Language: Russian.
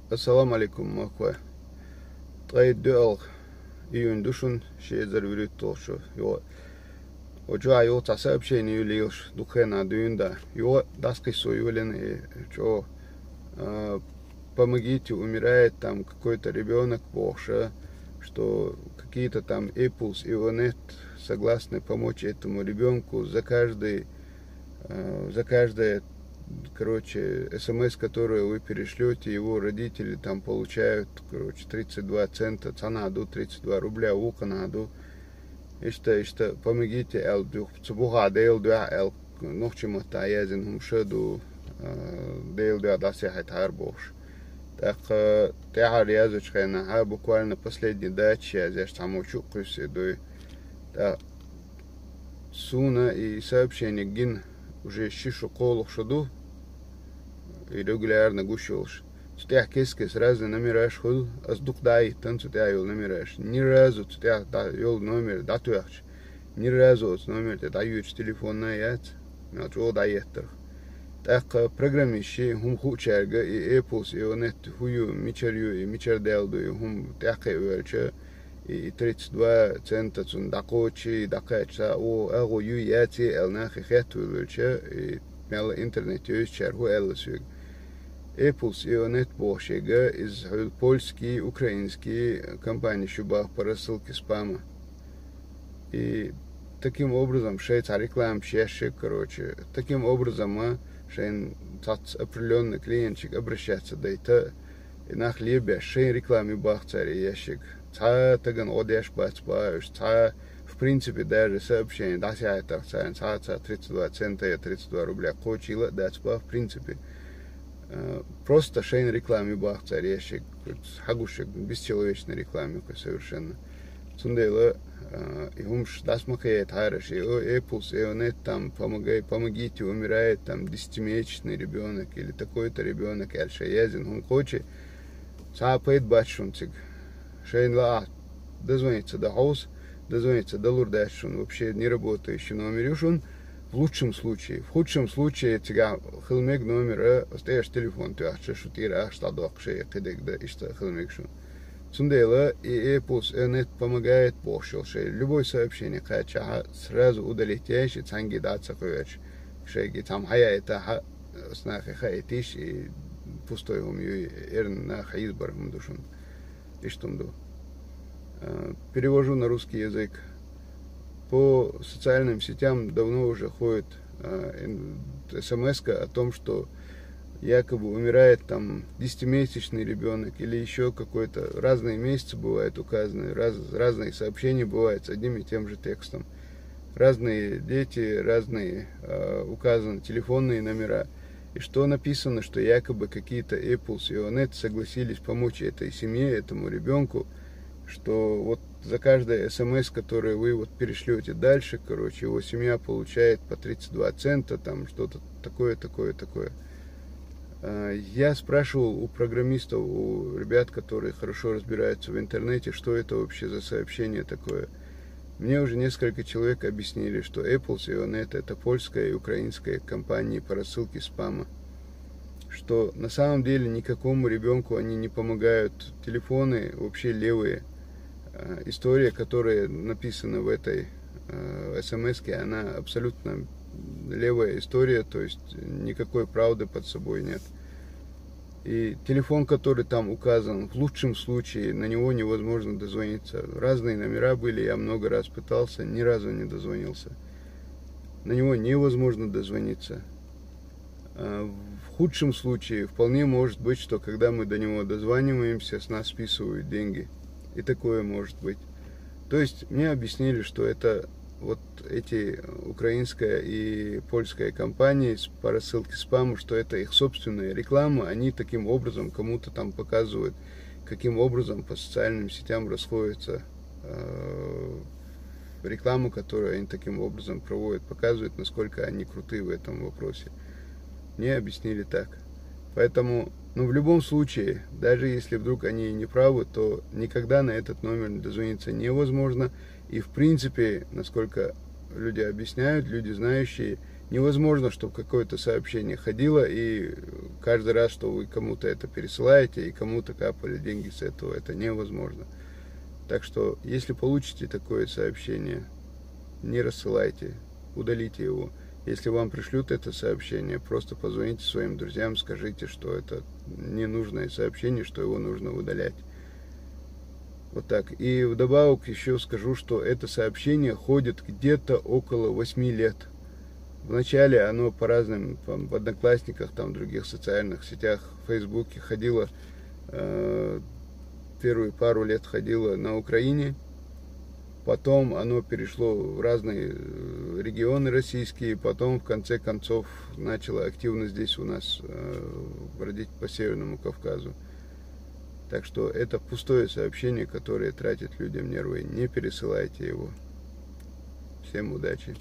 Assalamu alaikum makwa. Trait dual iun dushun shezer virutosho. Jo. Ojo ayo tasab sheni юлиош духена дуинда. Jo даскисо юлен чо помогите, умирает там какой-то ребенок Боже, что какие-то там Apples и Onet согласны помочь этому ребенку за каждое, короче, смс, которую вы перешлете, его родители там получают, короче, 32 цента, цанаду, 32 рубля, уканаду. Ишта, помогите, цубуха дейл дуа, нохчима таязин хумшаду, дейл дуа дасяхат харбош. Так, тяхар язычкайна, буквально последний дачи, я здесь там учу, кусидуй. Так, суна и сообщение гин уже шишу колох шаду и регулярно гущелш. Тутях кескес разные номера шхул, а с дух дай, танцу тя йол номера. Ни разу тутях йол номер датуяхч. Ни разу номер тя даюч телефонная яц, мят жол дайеттер. Так, программищи, хум хучерга и Apples и Onet хую мичерью и мичерделду и хум тяхе уэлча и 32 цента цун дакочи, дакача, о агу ю яти элнахи хету уэлча и мяла интернет юичер ху элласюг. Apples и Onet бошега из польские, украинские компании шубах по рассылке спама. И таким образом шейца реклам чешек, короче, таким образом шейн определенный клиентчик обращается до это и на хлебе шейн рекламе бахцари ящик. Ца таган одеш бацбаешь, ца в принципе даже сообщение, да ся это ца 32 цента и 32 рубля кочила, дацба в принципе. Просто шейн рекламе бахцари ящик, хагушек, бесчеловечной рекламе совершенно. Цундейла и умш дасмакает хараш, и Apples, и Onet там помогите, умирает там 10-месячный ребенок или такой-то ребенок, альшаязин, он хочет, цапает батшунцик, шейн дозвонится до хаус, дозвонится до лурдашун, вообще не работающий номерюшун, в лучшем случае, в худшем случае тебя хилмег номер, остаешь телефон, ты ахча шутира, штадок шея, кедек да ишта хилмег шун. Цундейла и Apples и Onet помогает бошел, шей любое сообщение, кача сразу удалить ящик, цанги даться кое-что, шейги там хая это снахи хаятиш и пустой умью эрн на хаизбар мдушун, иштумду. Перевожу на русский язык. По социальным сетям давно уже ходит смс-ка о том, что якобы умирает там 10-месячный ребенок или еще какой-то, разные месяцы бывают указаны, разные сообщения бывают с одним и тем же текстом. Разные дети, разные указаны телефонные номера. И что написано, что якобы какие-то Apples и Onet согласились помочь этой семье, этому ребенку, что вот за каждое смс, которое вы вот перешлете дальше, короче, его семья получает по 32 цента, там что-то такое. Я спрашивал у программистов, у ребят, которые хорошо разбираются в интернете, что это вообще за сообщение такое. Мне уже несколько человек объяснили, что Apples и Onet это польская и украинская компании по рассылке спама. Что на самом деле никакому ребенку они не помогают. Телефоны вообще левые. История, которая написана в этой смс-ке, она абсолютно левая история, то есть никакой правды под собой нет. И телефон, который там указан, в лучшем случае на него невозможно дозвониться. Разные номера были, я много раз пытался, ни разу не дозвонился. На него невозможно дозвониться. В худшем случае вполне может быть, что когда мы до него дозваниваемся, с нас списывают деньги. И такое может быть. То есть мне объяснили, что это вот эти украинская и польская компании по рассылке спама, что это их собственная реклама, они таким образом кому-то там показывают, каким образом по социальным сетям расходится рекламу, которую они таким образом проводят, показывают, насколько они крутые в этом вопросе. Мне объяснили так. Поэтому, в любом случае, даже если вдруг они не правы, то никогда на этот номер дозвониться невозможно. И в принципе, насколько люди объясняют, люди знающие, Невозможно, чтобы какое-то сообщение ходило, и каждый раз, что вы кому-то это пересылаете, и кому-то капали деньги с этого, это невозможно. Так что, если получите такое сообщение, не рассылайте, удалите его. Если вам пришлют это сообщение, просто позвоните своим друзьям, скажите, что это ненужное сообщение, что его нужно удалять. Вот так. И вдобавок еще скажу, что это сообщение ходит где-то около 8 лет. Вначале оно по разным, в Одноклассниках, там, в других социальных сетях, в Фейсбуке ходило, первые пару лет ходило на Украине, потом оно перешло в разные регионы российские, потом в конце концов начало активно здесь у нас бродить по Северному Кавказу. Так что это пустое сообщение, которое тратит людям нервы, не пересылайте его. Всем удачи!